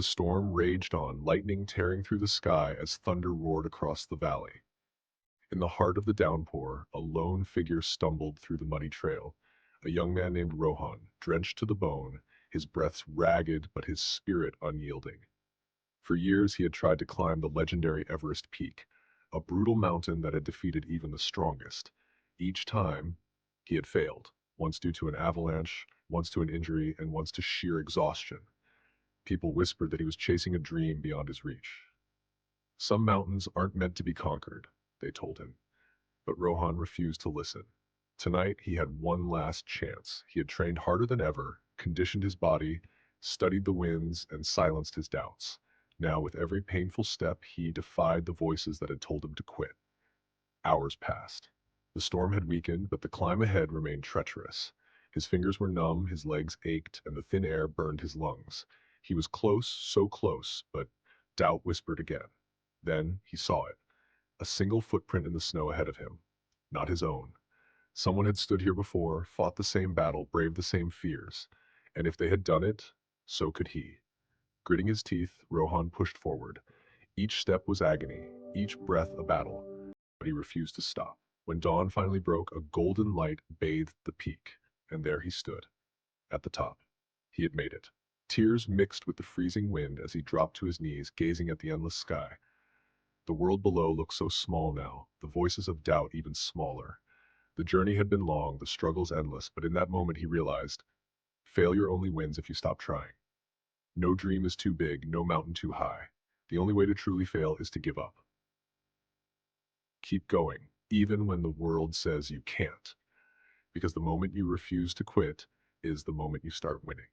The storm raged on, lightning tearing through the sky as thunder roared across the valley. In the heart of the downpour, a lone figure stumbled through the muddy trail. A young man named Rohan, drenched to the bone, his breath ragged but his spirit unyielding. For years he had tried to climb the legendary Everest Peak, a brutal mountain that had defeated even the strongest. Each time, he had failed, once due to an avalanche, once to an injury, and once to sheer exhaustion. People whispered that he was chasing a dream beyond his reach. Some mountains aren't meant to be conquered, they told him. But Rohan refused to listen. Tonight he had one last chance. He had trained harder than ever, conditioned his body, studied the winds, and silenced his doubts. Now, with every painful step, he defied the voices that had told him to quit. Hours passed. The storm had weakened, but the climb ahead remained treacherous. His fingers were numb, his legs ached, and the thin air burned his lungs. He was close, so close, but doubt whispered again. Then he saw it. A single footprint in the snow ahead of him. Not his own. Someone had stood here before, fought the same battle, braved the same fears. And if they had done it, so could he. Gritting his teeth, Rohan pushed forward. Each step was agony, each breath a battle, but he refused to stop. When dawn finally broke, a golden light bathed the peak, and there he stood, at the top. He had made it. Tears mixed with the freezing wind as he dropped to his knees, gazing at the endless sky. The world below looked so small now, the voices of doubt even smaller. The journey had been long, the struggles endless, but in that moment he realized, failure only wins if you stop trying. No dream is too big, no mountain too high. The only way to truly fail is to give up. Keep going, even when the world says you can't, because the moment you refuse to quit is the moment you start winning.